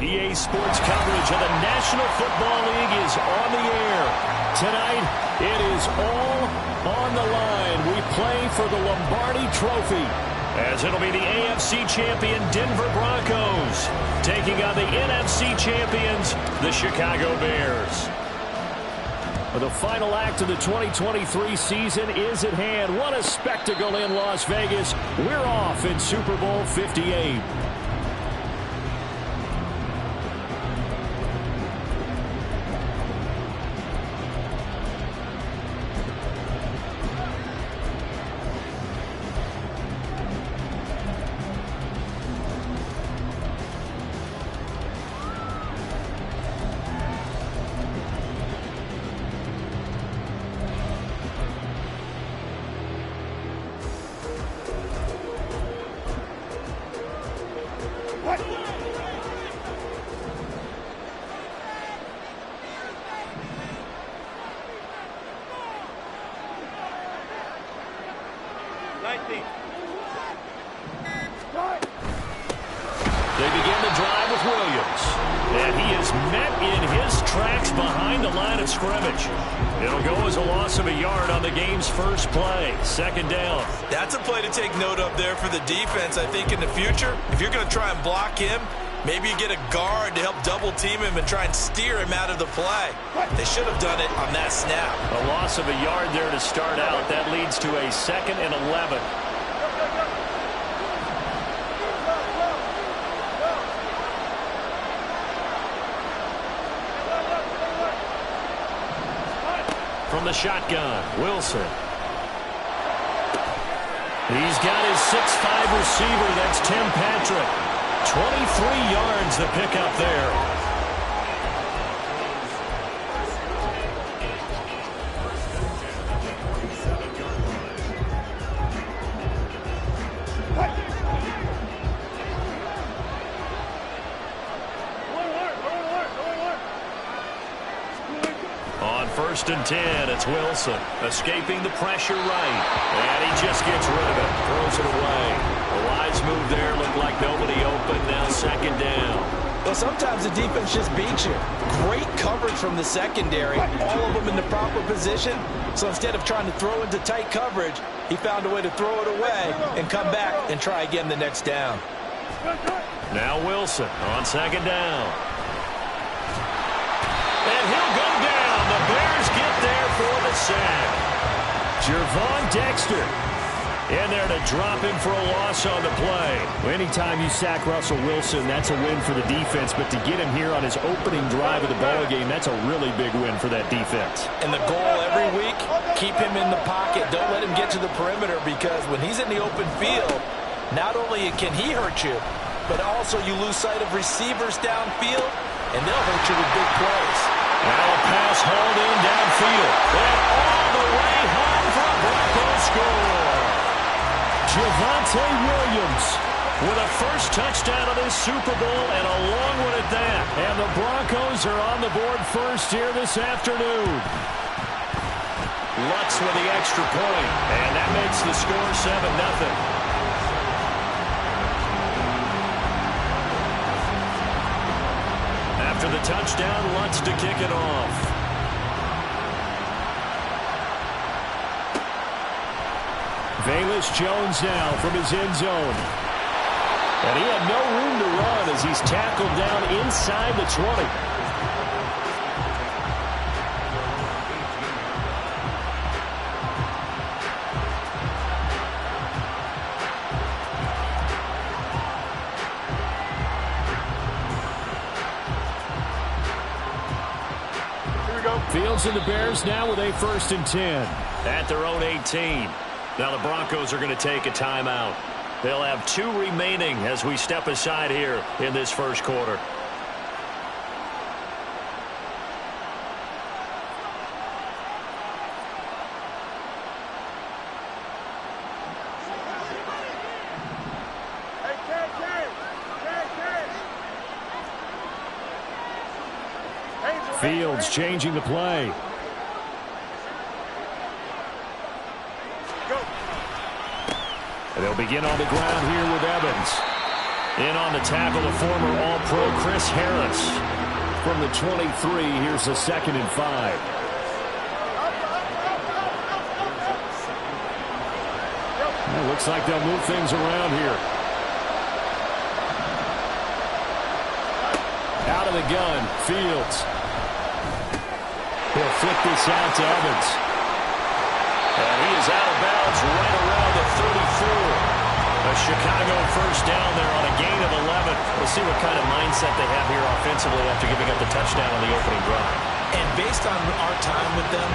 EA Sports coverage of the National Football League is on the air. Tonight, it is all on the line. We play for the Lombardi Trophy, as it'll be the AFC champion Denver Broncos taking on the NFC champions, the Chicago Bears. The final act of the 2023 season is at hand. What a spectacle in Las Vegas. We're off in Super Bowl 58. They begin the drive with Williams. And he is met in his tracks behind the line of scrimmage. It'll go as a loss of a yard on the game's first play. Second down. That's a play to take note of there for the defense. I think in the future, if you're going to try and block him, maybe you get a guard to help double team him and try and steer him out of the play. They should have done it on that snap. A loss of a yard there to start out. That leads to a 2nd and 11. From the shotgun, Wilson. He's got his 6'5" receiver. That's Tim Patrick. 23 yards the pickup there. On 1st and 10, it's Wilson escaping the pressure right. And he just gets rid of it. Throws it away. A wise move there. Looked like nobody open. Now 2nd down. Well, sometimes the defense just beats you. Great coverage from the secondary. All of them in the proper position. So instead of trying to throw into tight coverage, he found a way to throw it away and come back and try again the next down. Now Wilson on 2nd down. And he'll go down. The Bears get there for the sack. Gervon Dexter in there to drop him for a loss on the play. Anytime you sack Russell Wilson, that's a win for the defense. But to get him here on his opening drive of the ballgame, that's a really big win for that defense. And the goal every week, keep him in the pocket. Don't let him get to the perimeter, because when he's in the open field, not only can he hurt you, but also you lose sight of receivers downfield, and they'll hurt you with big plays. Now a pass hauled in downfield. And all the way home for a Broncos score. Javonte Williams with a first touchdown of this Super Bowl, and a long one at that. And the Broncos are on the board first here this afternoon. Lutz with the extra point, and that makes the score 7-0. After the touchdown, Lutz to kick it off. Velus Jones now from his end zone. And he had no room to run as he's tackled down inside the 20. Fields and the Bears now with a 1st and 10 at their own 18. Now the Broncos are going to take a timeout. They'll have 2 remaining as we step aside here in this first quarter. Fields changing the play. And they'll begin on the ground here with Evans. In on the tackle, the former All-Pro Chris Harris. From the 23, here's the 2nd and 5. It looks like they'll move things around here. Out of the gun, Fields. He'll flick this out to Evans. And he is out of bounds right around the 34. A Chicago first down there on a gain of 11. We'll see what kind of mindset they have here offensively after giving up the touchdown on the opening drive. And based on our time with them,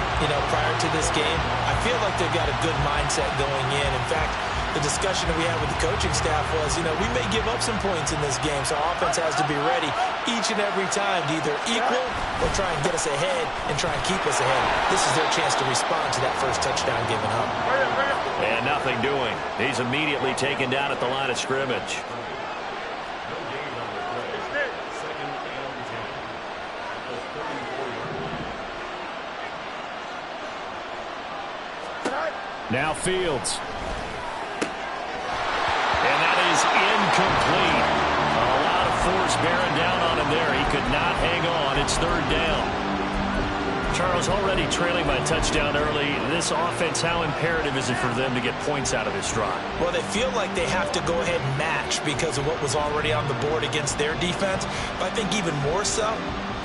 prior to this game, I feel like they've got a good mindset going in. In fact, the discussion that we had with the coaching staff was, we may give up some points in this game, so our offense has to be ready each and every time to either equal or try and get us ahead and try and keep us ahead. This is their chance to respond to that first touchdown given up. And nothing doing. He's immediately taken down at the line of scrimmage. Now Fields. And that is incomplete. A lot of force bearing down on him there. He could not hang on. It's 3rd down. Charles, already trailing by a touchdown early. This offense, how imperative is it for them to get points out of this drive? Well, they feel like they have to go ahead and match because of what was already on the board against their defense. But I think even more so,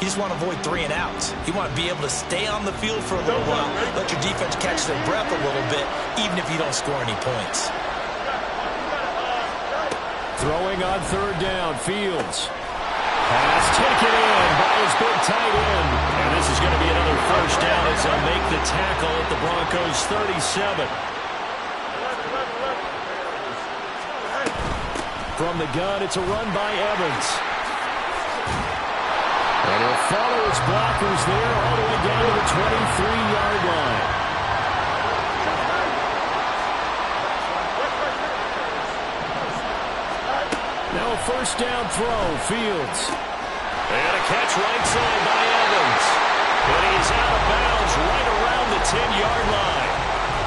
you just want to avoid 3 and outs. You want to be able to stay on the field for a little while, let your defense catch their breath a little bit, even if you don't score any points. Throwing on 3rd down, Fields. Pass taken in by his big tight end. And this is going to be another first down as they'll make the tackle at the Broncos' 37. From the gun, it's a run by Evans. And he'll follow his blockers there all the way down to the 23-yard line. Now a first down throw, Fields. And a catch right side by Evans. But he's out of bounds right around the 10-yard line.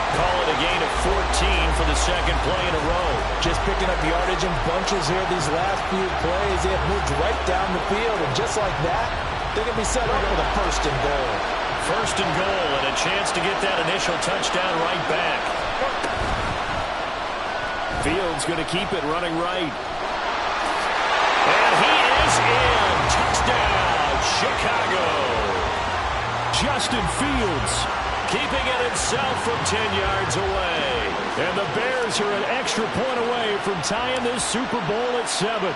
Call it a gain of 14 for the 2nd play in a row. Just picking up yardage in bunches here these last few plays. They have moved right down the field, and just like that, they're going to be set up with a 1st and goal. 1st and goal, and a chance to get that initial touchdown right back. Fields going to keep it running right. And he is in. Touchdown, Chicago. Justin Fields keeping it himself from 10 yards away. And the Bears are an extra point away from tying this Super Bowl at 7.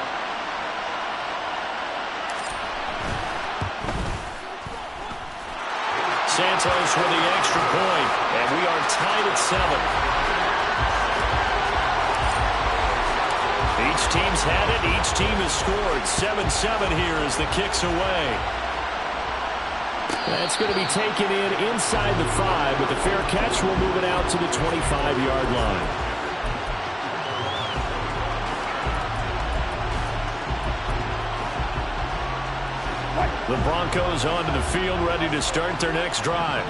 Santos with the extra point, and we are tied at 7. Each team's had it. Each team has scored. 7-7 here as the kick's away. That's going to be taken inside the 5, but the fair catch will move it out to the 25-yard line. The Broncos onto the field, ready to start their next drive.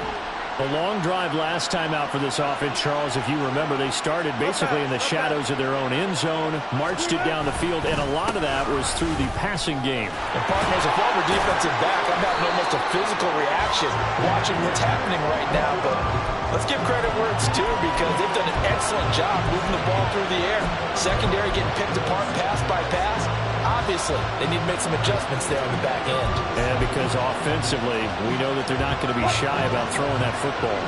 A long drive last time out for this offense, Charles. If you remember, they started basically in the shadows of their own end zone, marched it down the field, and a lot of that was through the passing game. And partner, as a former defensive back, I'm having almost a physical reaction watching what's happening right now. But let's give credit where it's due because they've done an excellent job moving the ball through the air. Secondary getting picked apart pass by pass. Obviously, they need to make some adjustments there on the back end. And because offensively, we know that they're not going to be shy about throwing that football.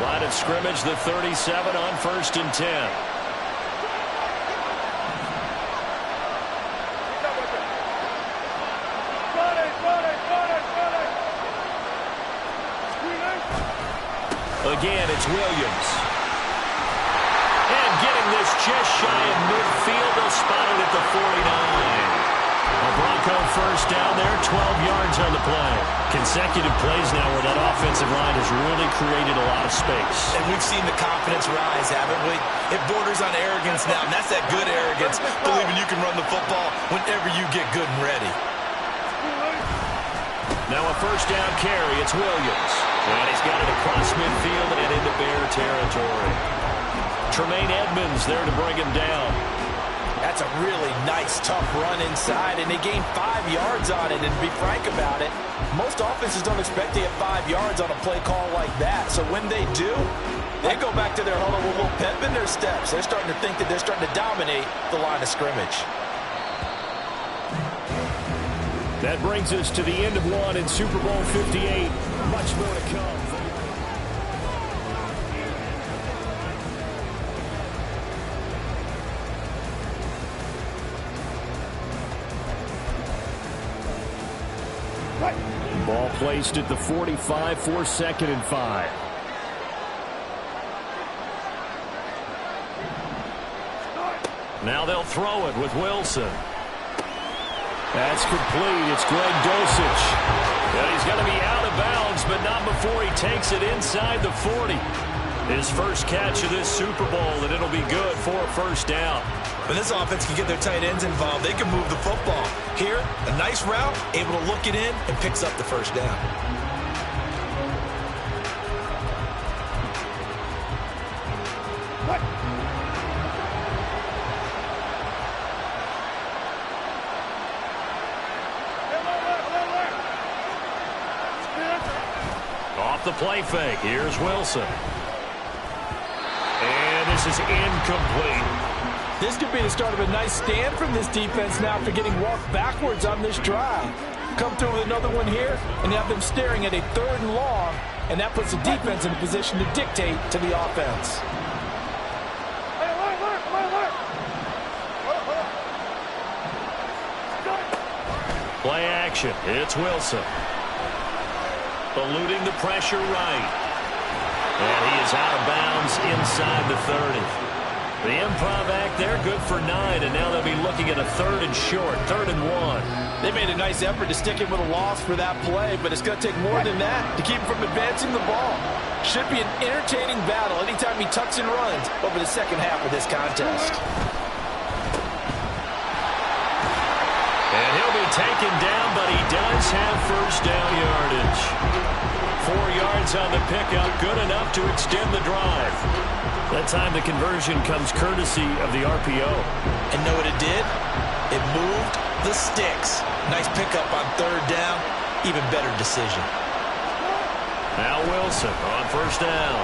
Line of scrimmage, the 37 on 1st and 10. Again, it's Williams. And getting this just shy of midfield, they'll spot it at the 49. A Bronco first down there, 12 yards on the play. Consecutive plays now where that offensive line has really created a lot of space. And we've seen the confidence rise, haven't we? It borders on arrogance now, and that's that good arrogance, believing you can run the football whenever you get good and ready. Now a first down carry, it's Williams. And he's got it across midfield and into Bear territory. Tremaine Edmonds there to bring him down. That That's a really nice, tough run inside, and they gained 5 yards on it. And to be frank about it, most offenses don't expect to get 5 yards on a play call like that. So when they do, they go back to their huddle with a little pep in their steps. They're starting to think that they're starting to dominate the line of scrimmage. That brings us to the end of one in Super Bowl 58. Much more to come. Ball placed at the 45 for 2nd and 5. Now they'll throw it with Wilson. That's complete. It's Greg Dulcich. And he's going to be out of bounds, but not before he takes it inside the 40. His first catch of this Super Bowl, and it'll be good for a first down. When this offense can get their tight ends involved, they can move the football. Here, a nice route, able to look it in, and picks up the first down. Off the play fake, here's Wilson. And this is incomplete. This could be the start of a nice stand from this defense now after getting walked backwards on this drive. Come through with another one here, and have them staring at a 3rd and long, and that puts the defense in a position to dictate to the offense. Play action, it's Wilson. Eluding the pressure right. And he is out of bounds inside the 30. The improv act there, good for 9, and now they'll be looking at a 3rd and short, 3rd and 1. They made a nice effort to stick him with a loss for that play, but it's going to take more than that to keep him from advancing the ball. Should be an entertaining battle anytime he tucks and runs over the second half of this contest. And he'll be taken down, but he does have first down yardage. 4 yards on the pickup, good enough to extend the drive. That time the conversion comes courtesy of the RPO. And know what it did? It moved the sticks. Nice pickup on 3rd down. Even better decision. Now Wilson on first down.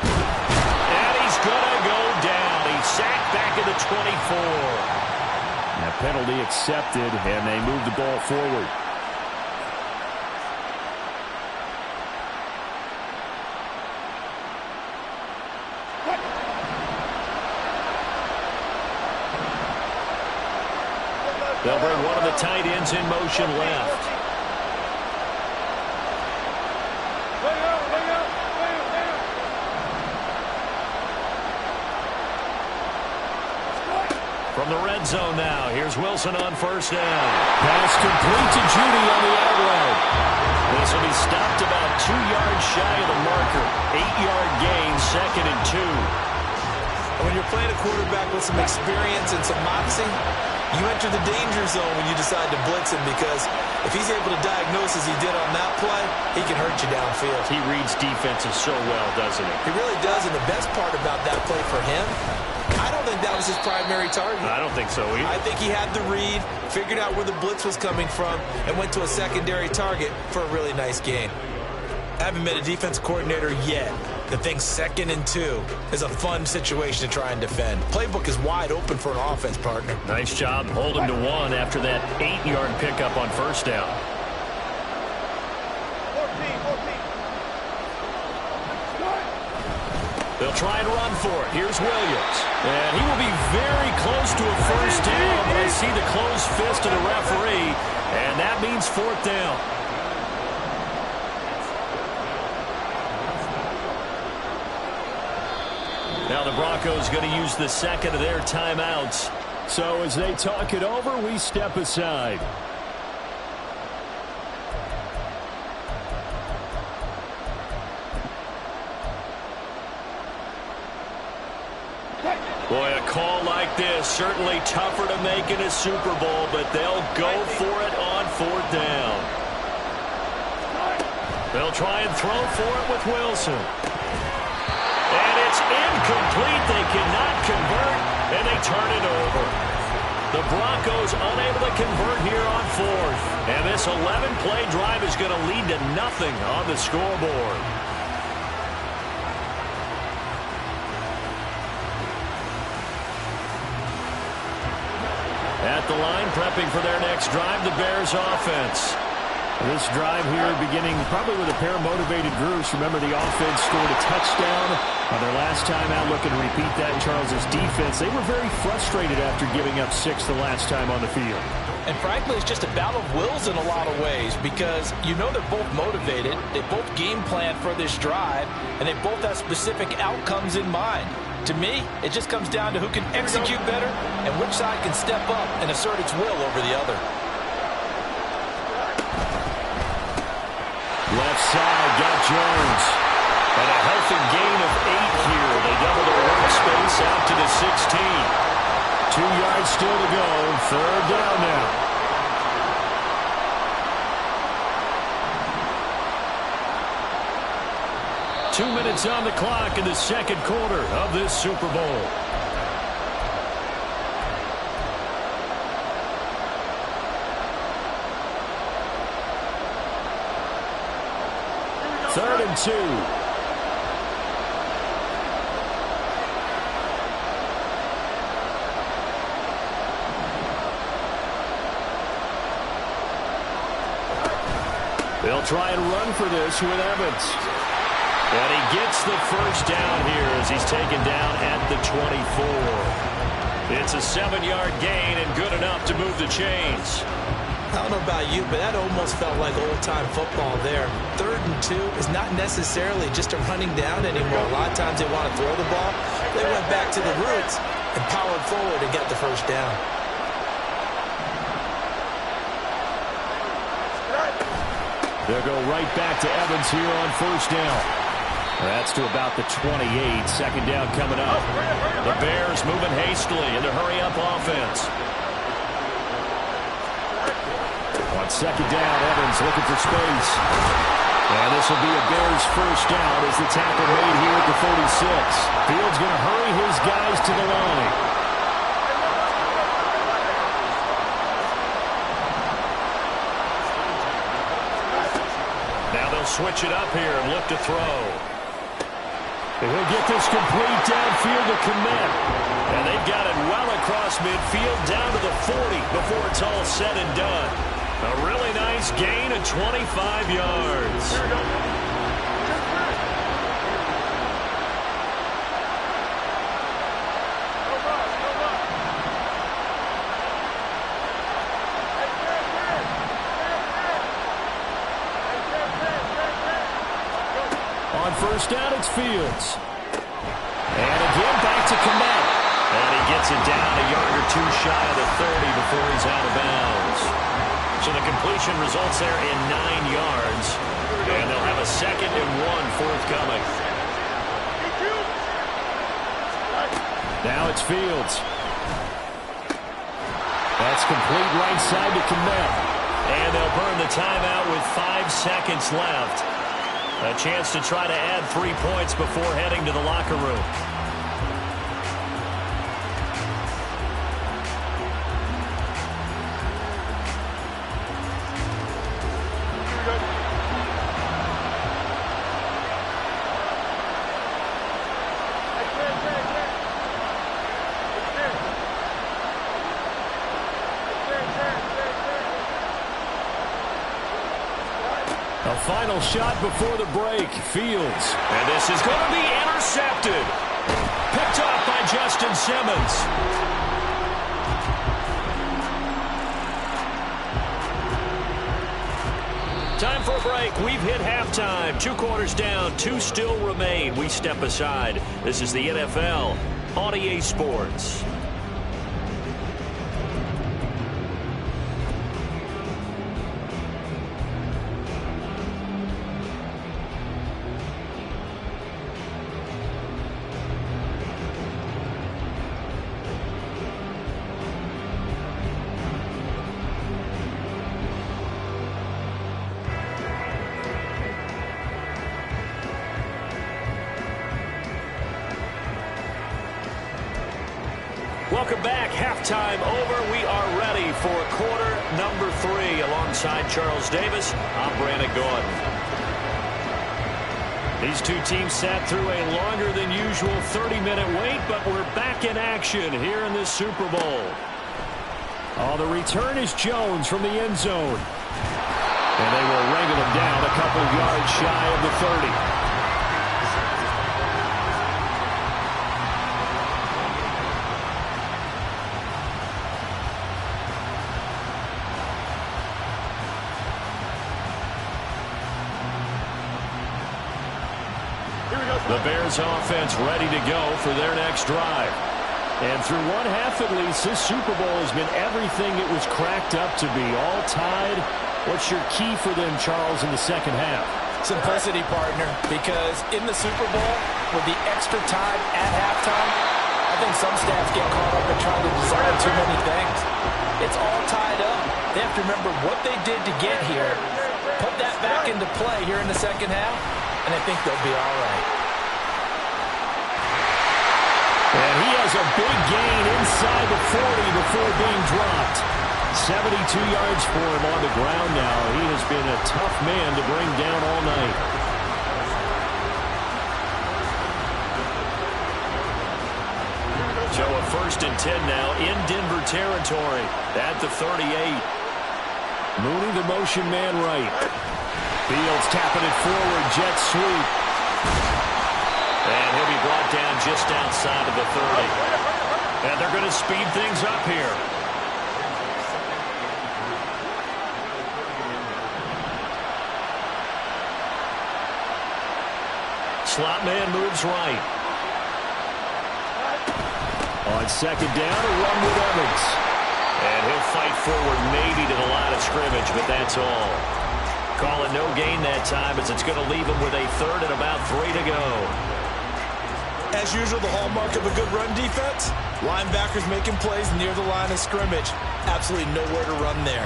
And he's going to go down. He's sacked back at the 24. That penalty accepted, and they move the ball forward. They'll bring one of the tight ends in motion left. From the red zone now, here's Wilson on first down. Pass complete to Judy on the outlet. This will be stopped about 2 yards shy of the marker. 8-yard gain, 2nd and 2. When you're playing a quarterback with some experience and some moxie, you enter the danger zone when you decide to blitz him, because if he's able to diagnose as he did on that play, he can hurt you downfield. He reads defenses so well, doesn't he? He really does, and the best part about that play for him, I don't think that was his primary target. I don't think so either. I think he had the read, figured out where the blitz was coming from, and went to a secondary target for a really nice gain. I haven't met a defense coordinator yet that thinks 2nd and 2 is a fun situation to try and defend. Playbook is wide open for an offense, partner. Nice job holding to 1 after that 8-yard pickup on first down. They'll try and run for it. Here's Williams. And he will be very close to a first down, but I see the closed fist of the referee, and that means 4th down. Now the Broncos going to use the 2nd of their timeouts. So as they talk it over, we step aside. Boy, a call like this, certainly tougher to make in a Super Bowl, but they'll go for it on 4th down. They'll try and throw for it with Wilson. And it's incomplete. They cannot convert, and they turn it over. The Broncos unable to convert here on fourth. And this 11-play drive is going to lead to nothing on the scoreboard. At the line, prepping for their next drive, the Bears offense. This drive here beginning probably with a pair of motivated groups. Remember, the offense scored a touchdown on their last time out. Looking to repeat that in Charles's defense. They were very frustrated after giving up 6 the last time on the field. And frankly, it's just a battle of wills in a lot of ways because you know they're both motivated. They both game plan for this drive, and they both have specific outcomes in mind. To me, it just comes down to who can execute better and which side can step up and assert its will over the other. Left side, got Jones. And a healthy gain of 8 here. They double their workspace out to the 16. 2 yards still to go. Third down now. Two minutes on the clock in the second quarter of this Super Bowl. Third and 2. They'll try and run for this with Evans. And he gets the first down here as he's taken down at the 24. It's a 7-yard gain and good enough to move the chains. I don't know about you, but that almost felt like old-time football there. 3rd and 2 is not necessarily just a running down anymore. A lot of times they want to throw the ball. They went back to the roots and powered forward and got the first down. They'll go right back to Evans here on first down. That's to about the 28. Second down coming up. The Bears moving hastily in the hurry-up offense. On second down, Evans looking for space. And this will be a Bears first down as the tackle made here at the 46. Fields going to hurry his guys to the line. Now they'll switch it up here and look to throw. And he'll get this complete downfield to Kmet. And they've got it well across midfield down to the 40 before it's all said and done. A really nice gain of 25 yards. On first down, it's Fields. And again, back to Kmet. And he gets it down a yard or two shy of the 30 before he's out of bounds. So the completion results there in 9 yards. And they'll have a 2nd and 1 forthcoming. Now it's Fields. That's complete right side to Kmet. And they'll burn the timeout with 5 seconds left. A chance to try to add 3 points before heading to the locker room. A final shot before the break. Fields. And this is going to be intercepted. Picked up by Justin Simmons. Time for a break. We've hit halftime. 2 quarters down. 2 still remain. We step aside. This is the NFL on EA Sports. Welcome back. Halftime over. We are ready for quarter number 3. Alongside Charles Davis, I'm Brandon Gordon. These two teams sat through a longer than usual 30-minute wait, but we're back in action here in this Super Bowl. Oh, the return is Jones from the end zone. And they will wrangle him down a couple yards shy of the 30. The Bears offense ready to go for their next drive. And through one half at least, this Super Bowl has been everything it was cracked up to be. All tied. What's your key for them, Charles, in the second half? Simplicity, partner, because in the Super Bowl, with the extra time at halftime, I think some staffs get caught up in trying to desire too many things. It's all tied up. They have to remember what they did to get here, put that back into play here in the second half, and I think they'll be all right. And he has a big gain inside the 40 before being dropped. 72 yards for him on the ground now. He has been a tough man to bring down all night. So a 1st and 10 now in Denver territory at the 38. Mooney the motion man right. Fields tapping it forward, jet sweep. And he'll be brought down just outside of the 30. And they're going to speed things up here. Slot man moves right. On 2nd down, a run with Evans. And he'll fight forward maybe to the line of scrimmage, but that's all. Call it no gain that time as it's going to leave him with a 3rd and about 3 to go. As usual, the hallmark of a good run defense, linebackers making plays near the line of scrimmage. Absolutely nowhere to run there.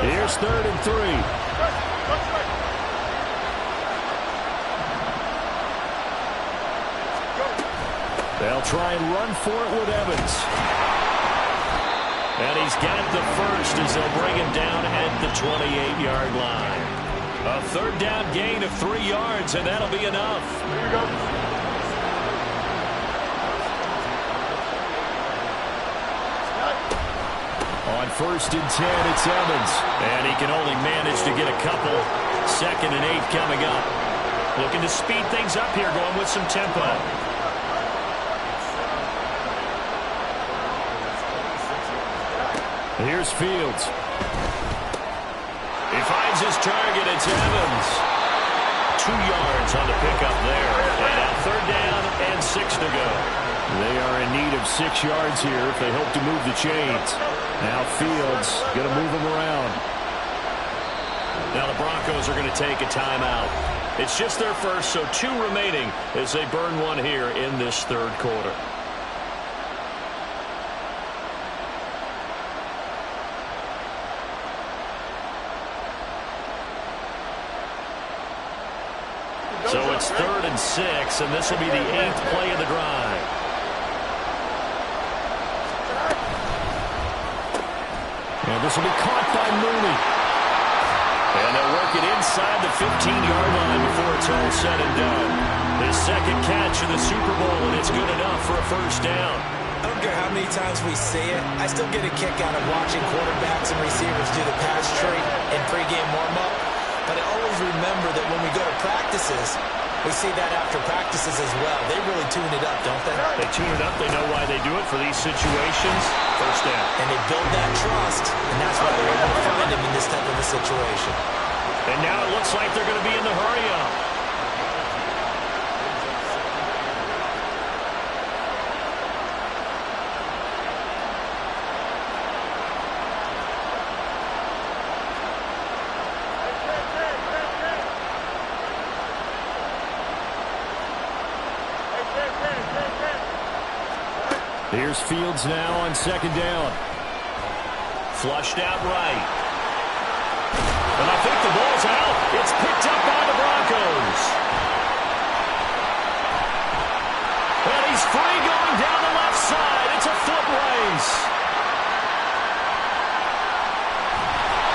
Here's 3rd and 3. They'll try and run for it with Evans. And he's got the first as they'll bring him down at the 28-yard line. A 3rd down gain of 3 yards, and that'll be enough. Here we go. On 1st and 10, it's Evans. And he can only manage to get a couple. 2nd and 8 coming up. Looking to speed things up here, going with some tempo. Here's Fields. He finds his target. It's Evans. 2 yards on the pickup there. And now 3rd down and 6 to go. They are in need of 6 yards here if they hope to move the chains. Now Fields going to move them around. Now the Broncos are going to take a timeout. It's just their first, so 2 remaining as they burn one here in this 3rd quarter. So it's 3rd and 6, and this will be the 8th play of the drive. And this will be caught by Mooney. And they'll work it inside the 15-yard line before it's all said and done. His 2nd catch of the Super Bowl, and it's good enough for a 1st down. I don't care how many times we see it. I still get a kick out of watching quarterbacks and receivers do the pass tree in pregame warm-up. But I always remember that when we go to practices, we see that after practices as well. They really tune it up, don't they? They tune it up. They know why they do it for these situations. 1st down. And they build that trust, and that's why they're able to find him in this type of a situation. And now it looks like they're going to be in the hurry-up. Here's Fields now on 2nd down. Flushed out right. And I think the ball's out. It's picked up by the Broncos. is free going down the left side. It's a foot race.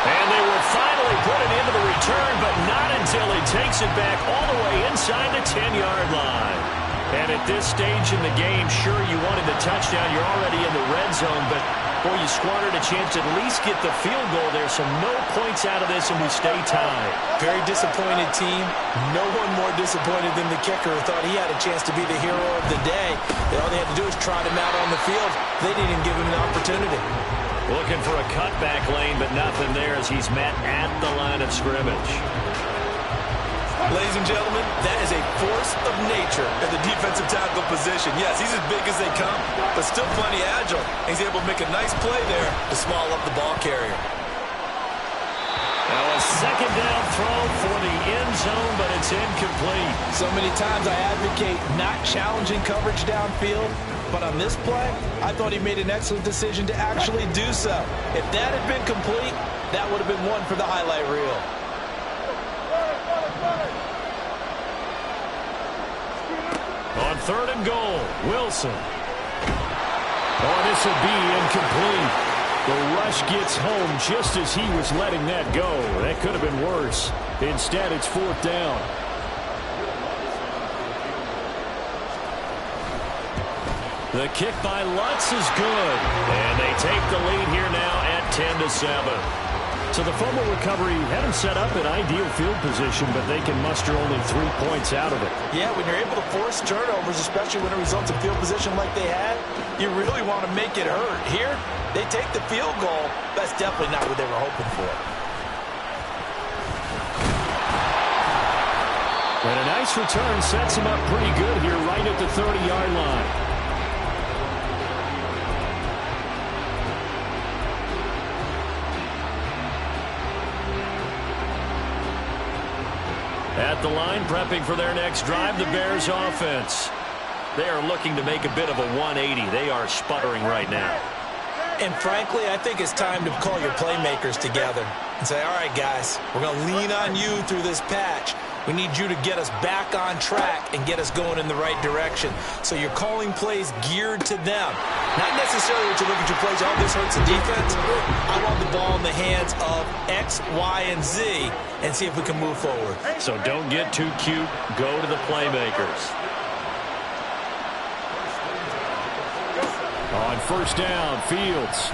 And they will finally put it into the return, but not until he takes it back all the way inside the 10-yard line. And at this stage in the game, sure, you wanted the touchdown. You're already in the red zone, but, boy, you squandered a chance to at least get the field goal there, so no points out of this, and we stay tied. Very disappointed team. No one more disappointed than the kicker who thought he had a chance to be the hero of the day. All they had to do was trot him out on the field. They didn't even give him an opportunity. Looking for a cutback lane, but nothing there as he's met at the line of scrimmage. Ladies and gentlemen, that is a force of nature at the defensive tackle position. Yes, he's as big as they come, but still plenty agile. He's able to make a nice play there to small up the ball carrier. Now a second down throw for the end zone, but it's incomplete. So many times I advocate not challenging coverage downfield, but on this play, I thought he made an excellent decision to actually do so. If that had been complete, that would have been one for the highlight reel. On third and goal, Wilson. Oh, this will be incomplete. The rush gets home just as he was letting that go. That could have been worse. Instead, it's fourth down. The kick by Lutz is good. And they take the lead here now at 10-7. So the fumble recovery had him set up in ideal field position, but they can muster only 3 points out of it. Yeah, when you're able to force turnovers, especially when it results in field position like they had, you really want to make it hurt. Here, they take the field goal. That's definitely not what they were hoping for. And a nice return sets him up pretty good here right at the 30-yard line. At the line, prepping for their next drive, the Bears offense. They are looking to make a bit of a 180. They are sputtering right now. And frankly, I think it's time to call your playmakers together and say, all right, guys, we're going to lean on you through this patch. We need you to get us back on track and get us going in the right direction. So you're calling plays geared to them. Not necessarily to look at your plays, oh, this hurts the defense. I want the ball in the hands of X, Y, and Z and see if we can move forward. So don't get too cute. Go to the playmakers. On first down, Fields.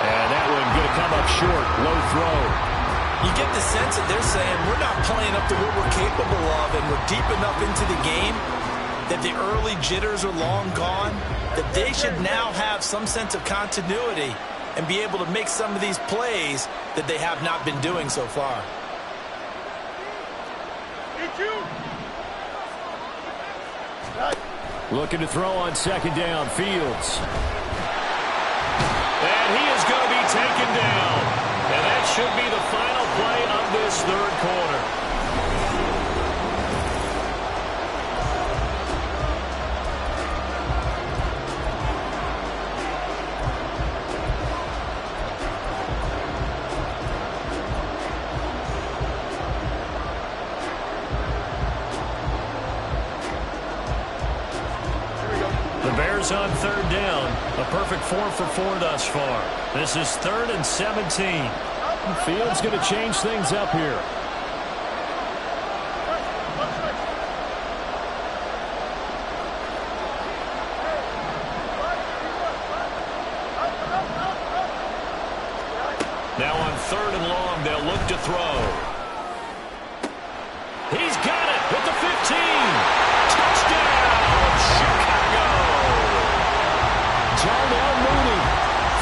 And that one going to come up short. Low throw. You get the sense that they're saying we're not playing up to what we're capable of, and we're deep enough into the game that the early jitters are long gone, that they should now have some sense of continuity and be able to make some of these plays that they have not been doing so far. Looking to throw on second down, Fields. And he is going to be taken down. And that should be the final play of this third quarter. The Bears on third down. A perfect 4 for 4 thus far. This is 3rd and 17. Fields going to change things up here. Now on 3rd and long, they'll look to throw. He's got it with the 15. Touchdown, Chicago. Darnell Mooney,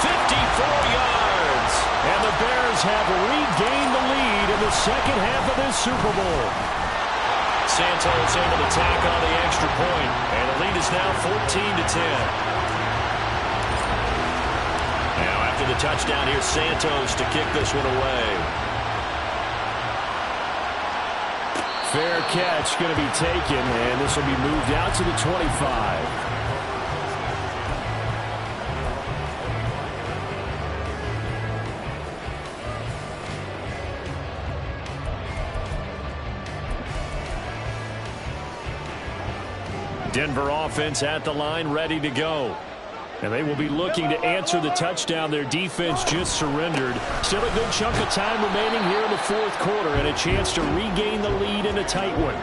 54 yards. And the Bears have regained the lead in the second half of this Super Bowl. Santos able to tack on the extra point, and the lead is now 14-10. Now after the touchdown, here's Santos to kick this one away. Fair catch going to be taken, and this will be moved out to the 25. Denver offense at the line, ready to go. And they will be looking to answer the touchdown their defense just surrendered. Still a good chunk of time remaining here in the fourth quarter and a chance to regain the lead in a tight one.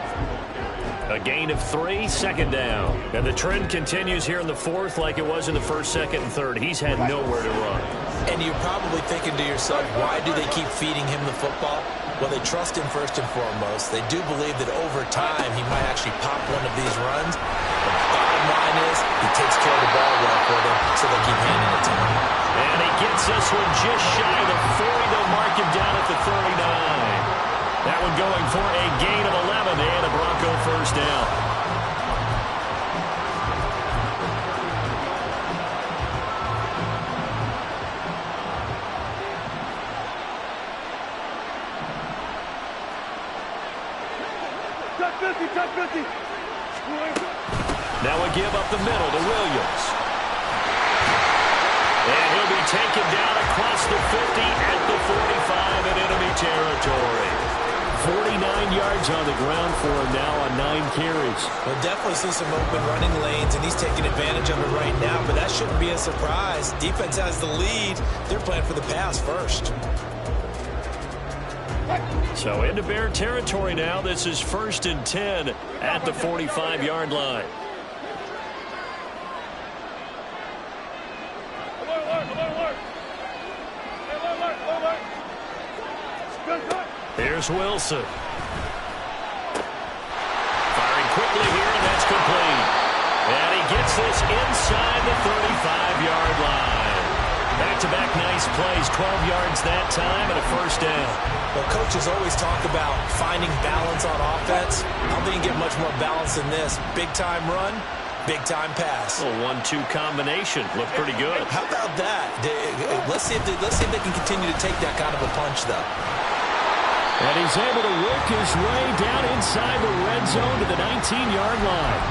A gain of 3, second down. And the trend continues here in the fourth like it was in the first, second, and third. He's had nowhere to run. And you're probably thinking to yourself, why do they keep feeding him the football? Well, they trust him first and foremost. They do believe that over time he might actually pop one of these runs. But the bottom line is he takes care of the ball well for them, so they keep handing it to him. And he gets this one just shy of the 40. They'll mark him down at the 39. That one going for a gain of 11 and a Bronco first down. Now a give up the middle to Williams. And he'll be taken down across the 50 at the 45 in enemy territory. 49 yards on the ground for him now on 9 carries. We'll definitely see some open running lanes, and he's taking advantage of it right now, but that shouldn't be a surprise. Defense has the lead. They're playing for the pass first. So into Bear territory now. This is 1st and 10 at the 45-yard line. Here's Wilson. Firing quickly here, and that's complete. And he gets this inside the 35-yard line. Back-to-back nice plays, 12 yards that time, and a first down. Well, coaches always talk about finding balance on offense. I don't think you get much more balance than this. Big-time run, big-time pass. A 1-2 combination. Looked pretty good. How about that? Let's see if they can continue to take that kind of a punch, though. And he's able to work his way down inside the red zone to the 19-yard line.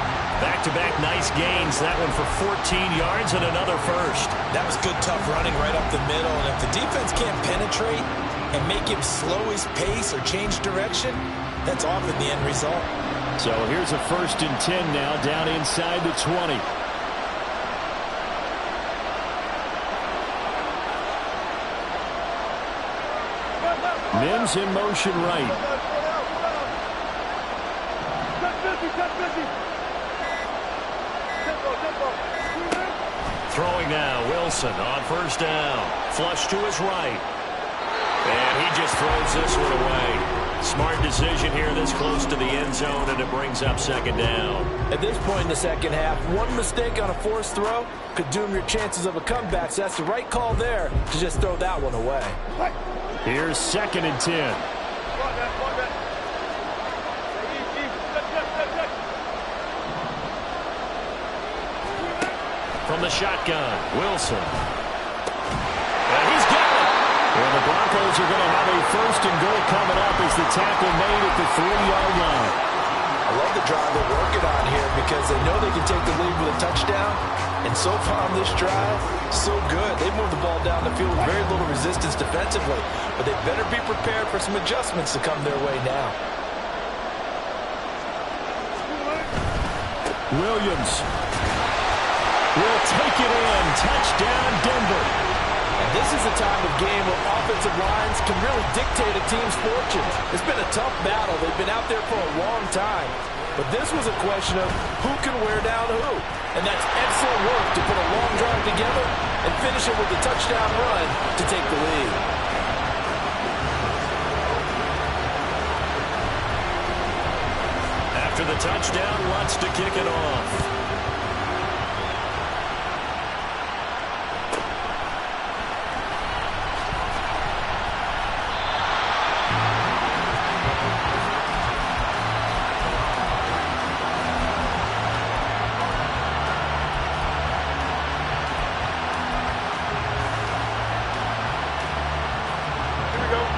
Back-to-back nice gains. That one for 14 yards and another first. That was good, tough running right up the middle. And if the defense can't penetrate and make him slow his pace or change direction, that's often the end result. So here's a 1st and 10 now down inside the 20. Mims in motion right. Throwing now, Wilson on first down. Flush to his right. And he just throws this one away. Smart decision here this close to the end zone, and it brings up second down. At this point in the second half, one mistake on a forced throw could doom your chances of a comeback. So that's the right call there to just throw that one away. Here's 2nd and 10. From the shotgun, Wilson. And he's got it. And the Broncos are going to have a 1st and goal coming up as the tackle made at the 3-yard line. I love the drive they're working on here because they know they can take the lead with a touchdown. And so far on this drive, so good. They moved the ball down the field with very little resistance defensively. But they better be prepared for some adjustments to come their way now. Williams will take it in. Touchdown, Denver. And this is a time of game where offensive lines can really dictate a team's fortunes. It's been a tough battle. They've been out there for a long time. But this was a question of who can wear down who. And that's excellent work to put a long drive together and finish it with a touchdown run to take the lead. After the touchdown, wants to kick it off.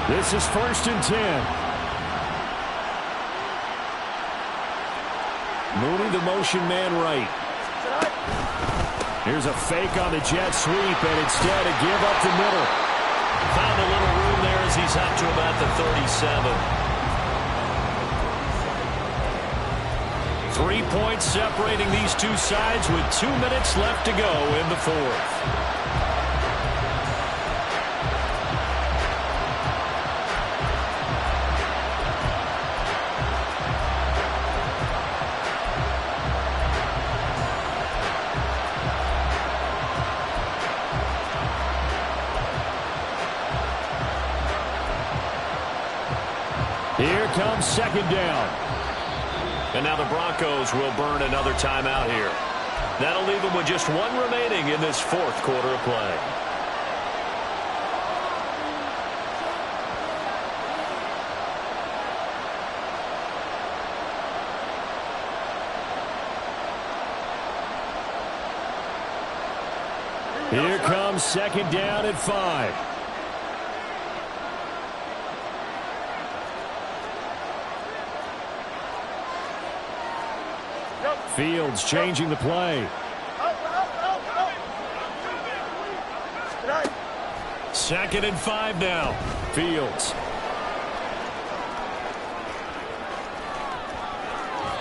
This is 1st and 10. Mooney, the motion man right. Here's a fake on the jet sweep, and instead a give up the middle. Found a little room there as he's up to about the 37. 3 points separating these two sides with 2 minutes left to go in the fourth. Here comes second down. And now the Broncos will burn another timeout here. That'll leave them with just one remaining in this fourth quarter of play. Here comes second down at 5. Fields changing the play. Second and 5 now. Fields.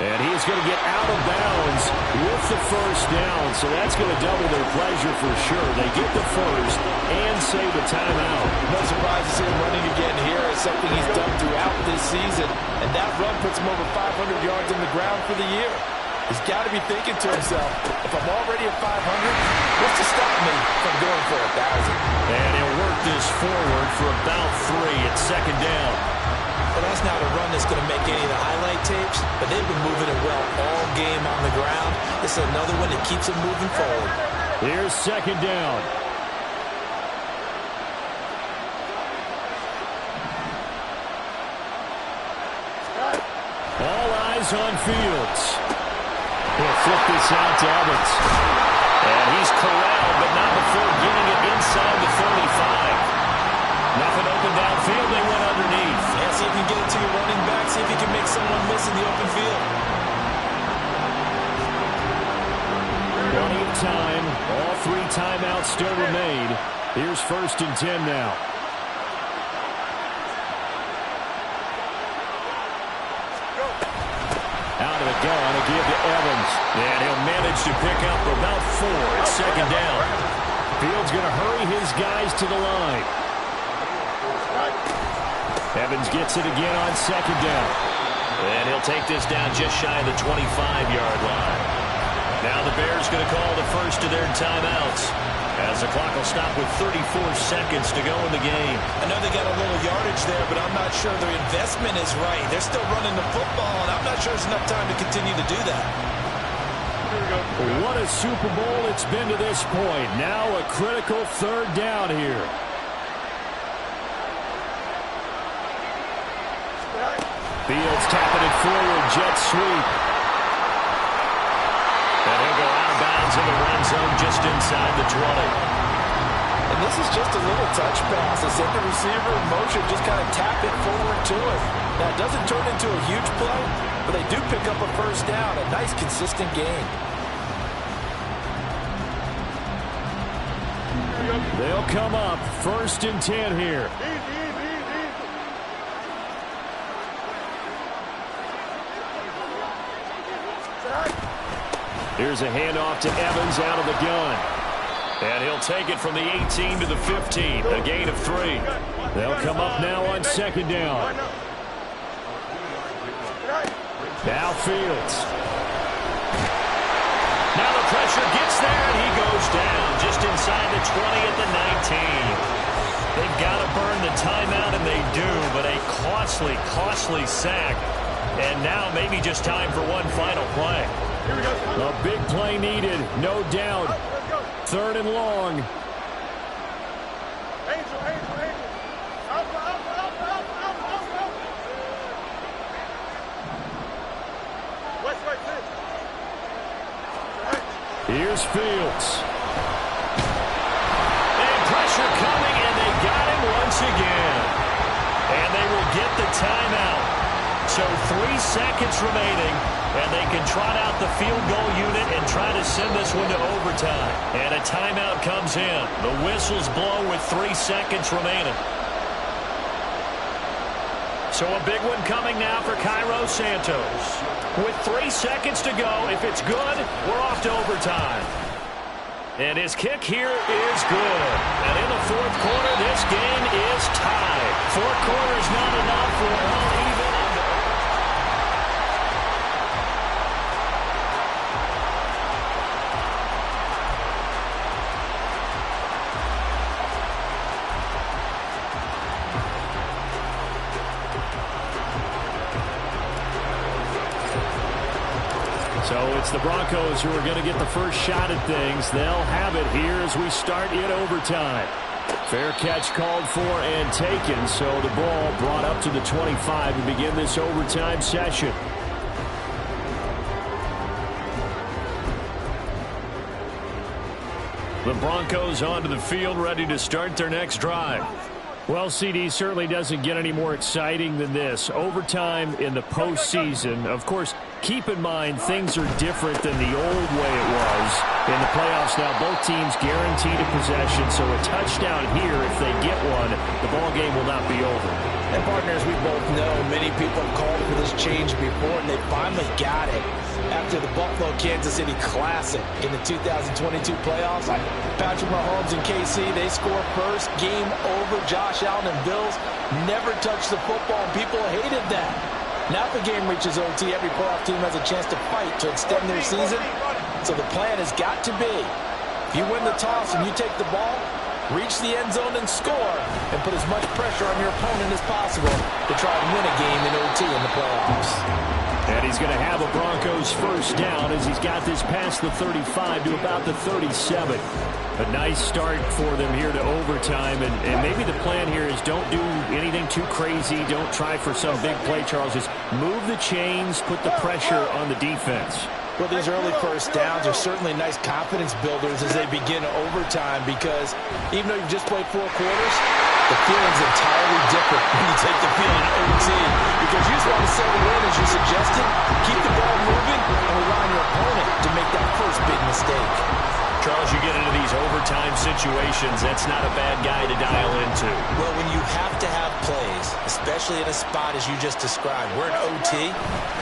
And he's going to get out of bounds with the first down. So that's going to double their pleasure for sure. They get the first and save a timeout. No surprise to see him running again here. It's something he's done throughout this season. And that run puts him over 500 yards on the ground for the year. He's got to be thinking to himself, if I'm already at 500, what's to stop me from going for 1,000? And he'll work this forward for about 3 at second down. Well, that's not a run that's going to make any of the highlight tapes, but they've been moving it well all game on the ground. This is another one that keeps them moving forward. Here's second down. All eyes on Fields. He'll flip this out to Evans. And he's corralled, but not before getting it inside the 35. Nothing open downfield. They went underneath. Yeah, see if you can get it to your running back. See if you can make someone miss in the open field. Plenty of time. All 3 timeouts still remain. Here's first and 10 now. Out of the gun, a give to Evans. And he'll manage to pick up about 4 at second down. Fields going to hurry his guys to the line. Evans gets it again on second down. And he'll take this down just shy of the 25-yard line. Now the Bears going to call the first of their timeouts, as the clock will stop with 34 seconds to go in the game. I know they got a little yardage there, but I'm not sure their investment is right. They're still running the football, and I'm not sure there's enough time to continue to do that. What a Super Bowl it's been to this point. Now a critical third down here. Fields tapping it forward, jet sweep. And he'll go out of bounds in the red zone just inside the 20. And this is just a little touch pass. They set the receiver in motion, just kind of tap it forward to it. Now, it doesn't turn into a huge play, but they do pick up a first down. A nice, consistent game. They'll come up first and 10 here. Here's a handoff to Evans out of the gun. And he'll take it from the 18 to the 15, a gain of 3. They'll come up now on second down. Now Fields. Now the pressure gets there, and he goes down just inside the 20 at the 19. They've got to burn the timeout, and they do, but a costly, costly sack. And now maybe just time for one final play. A big play needed, no doubt. Third and long. Here's Fields. And pressure coming, and they got him once again. And they will get the timeout. So 3 seconds remaining, and they can trot out the field goal unit and try to send this one to overtime. And a timeout comes in. The whistles blow with 3 seconds remaining. So a big one coming now for Cairo Santos. With 3 seconds to go, if it's good, we're off to overtime. And his kick here is good. And in the fourth quarter, this game is tied. 4 quarters not enough. We're all even. So it's the Broncos who are going to get the first shot at things. They'll have it here as we start in overtime. Fair catch called for and taken, so the ball brought up to the 25 to begin this overtime session. The Broncos onto the field, ready to start their next drive. Well, CD, certainly doesn't get any more exciting than this. Overtime in the postseason. Of course, keep in mind things are different than the old way it was. In the playoffs now, both teams guaranteed a possession, so a touchdown here, if they get one, the ball game will not be over. And partners, we both know many people have called for this change before, and they finally got it. After the Buffalo-Kansas City Classic in the 2022 playoffs, Patrick Mahomes and KC, they score first, game over. Josh Allen and Bills never touched the football, and people hated that. Now if the game reaches OT, every playoff team has a chance to fight to extend their season. So the plan has got to be, if you win the toss and you take the ball, reach the end zone and score, and put as much pressure on your opponent as possible to try and win a game in OT in the playoffs. And he's going to have a Broncos first down as he's got this past the 35 to about the 37. A nice start for them here to overtime. And maybe the plan here is don't do anything too crazy. Don't try for some big play, Charles. Just move the chains, put the pressure on the defense. Well, these early first downs are certainly nice confidence builders as they begin overtime, because even though you've just played 4 quarters, the feeling's entirely different when you take the field in OT, because you just want to settle in, as you suggested, keep the ball moving, and rely on your opponent to make that first big mistake. Charles, you get into these overtime situations, that's not a bad guy to dial into. Well, when you have to have plays, especially in a spot as you just described, we're in OT,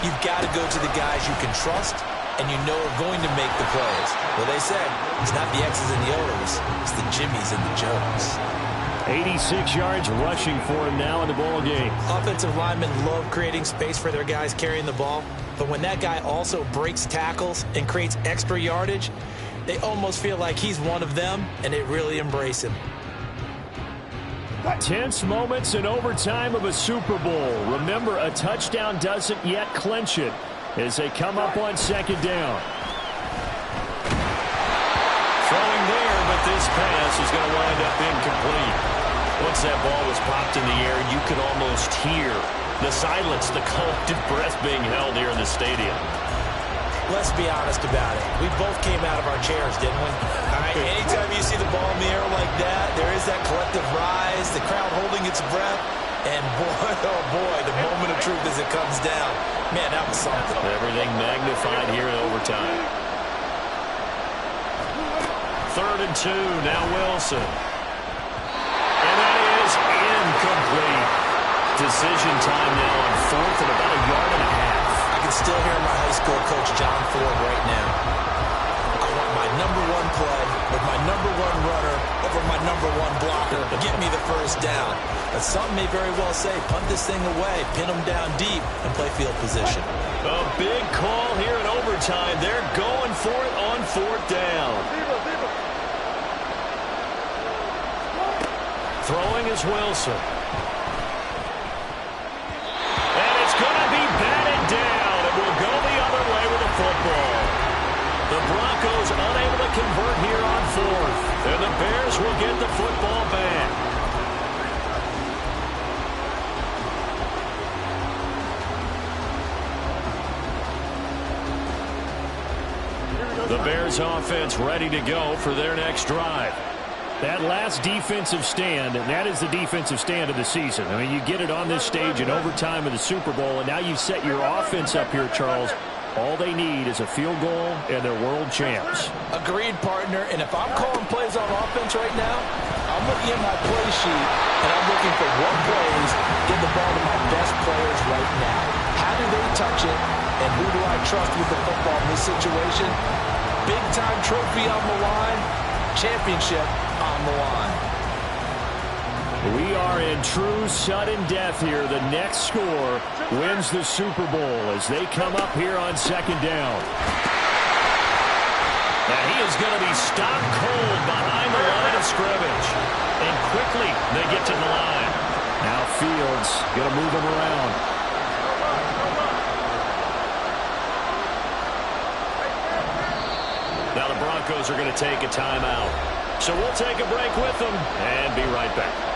you've got to go to the guys you can trust and you know are going to make the plays. Well, they said it's not the X's and the O's, it's the Jimmys and the Joes. 86 yards rushing for him now in the ball game. Offensive linemen love creating space for their guys carrying the ball, but when that guy also breaks tackles and creates extra yardage, they almost feel like he's one of them, and they really embrace him. Tense moments in overtime of a Super Bowl. Remember, a touchdown doesn't yet clinch it as they come up on second down. Throwing there, but this pass is going to wind up incomplete. Once that ball was popped in the air, you could almost hear the silence, the collective breath being held here in the stadium. Let's be honest about it. We both came out of our chairs, didn't we? All right, anytime you see the ball in the air like that, there is that collective rise, the crowd holding its breath, and boy, oh boy, the moment of truth as it comes down. Man, that was something. Everything magnified here in overtime. 3rd and 2, now Wilson. And that is incomplete. Decision time now on 4th and about a yard and a half. I can still hear my high school coach, John Ford, right now. I want my #1 play with my #1 runner over my #1 blocker. Get me the first down. But some may very well say, punt this thing away, pin them down deep, and play field position. A big call here in overtime. They're going for it on 4th down. Throwing is Wilson. And it's going to be batted down. It will go the other way with the football. The Broncos unable to convert here on 4th. And the Bears will get the football back. The Bears offense ready to go for their next drive. That last defensive stand, and that is the defensive stand of the season. I mean, you get it on this stage in overtime of the Super Bowl, and now you set your offense up here, Charles, All they need is a field goal, and they're world champs. Agreed, partner. And if I'm calling plays on offense right now, I'm looking at my play sheet, and I'm looking for what plays get the ball to my best players right now. How do they touch it, and who do I trust with the football in this situation? Big-time trophy on the line, championship on the line. We are in true sudden death here. The next score wins the Super Bowl as they come up here on second down. Now he is going to be stopped cold behind the line of scrimmage. And quickly they get to the line. Now Fields going to move him around. Now the Broncos are going to take a timeout. So we'll take a break with them and be right back.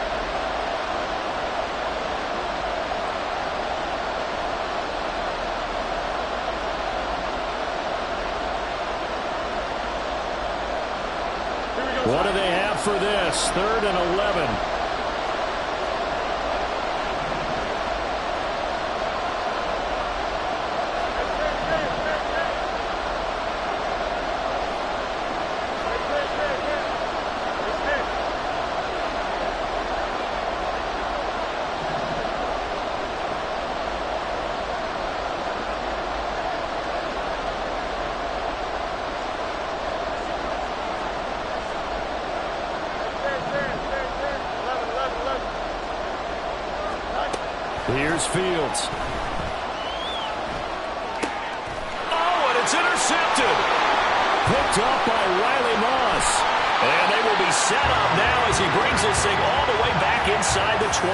What do they have for this? 3rd and 11. Here's Fields. Oh, and it's intercepted. Picked up by Riley Moss. And they will be set up now as he brings this thing all the way back inside the 20.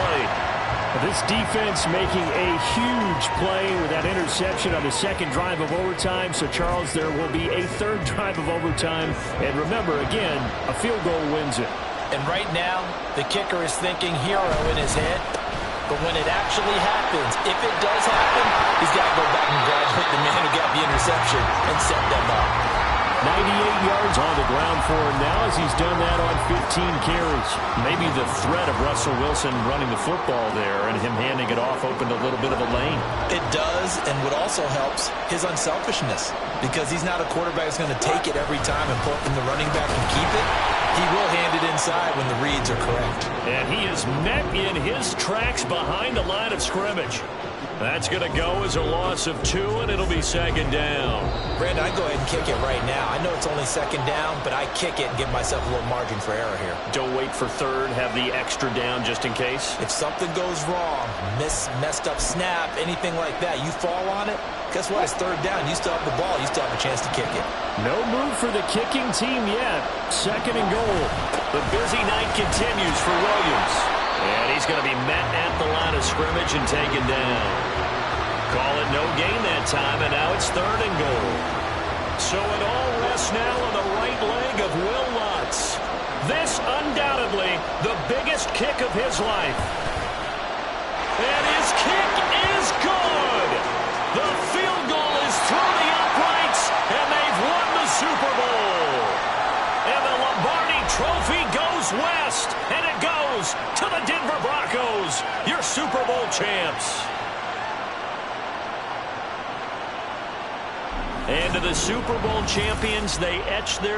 This defense making a huge play with that interception on the second drive of overtime. So, Charles, there will be a 3rd drive of overtime. And remember, again, a field goal wins it. And right now, the kicker is thinking hero in his head. But when it actually happens, if it does happen, he's got to go back and congratulate the man who got the interception and set them up. 98 yards on the ground for him now as he's done that on 15 carries. Maybe the threat of Russell Wilson running the football there and him handing it off opened a little bit of a lane. It does, and what also helps, his unselfishness. Because he's not a quarterback who's going to take it every time and pull it from the running back and keep it. He will hand it inside when the reads are correct. And he is met in his tracks behind the line of scrimmage. That's going to go as a loss of 2, and it'll be second down. Brandon, I'd go ahead and kick it right now. I know it's only second down, but I kick it and give myself a little margin for error here. Don't wait for 3rd, have the extra down just in case. If something goes wrong, messed up snap, anything like that, you fall on it, guess what? It's 3rd down. You still have the ball. You still have a chance to kick it. No move for the kicking team yet. 2nd and goal. The busy night continues for Williams. And he's going to be met at the line of scrimmage and taken down. Call it no gain that time, and now it's 3rd and goal. So it all rests now on the right leg of Will Lutz. This undoubtedly the biggest kick of his life. And his kick is good. The field goal is through the uprights, and they've won the Super Bowl. And the Lombardi Trophy goes west, and it goes to the Denver Broncos, your Super Bowl champs. And to the Super Bowl champions, they etch their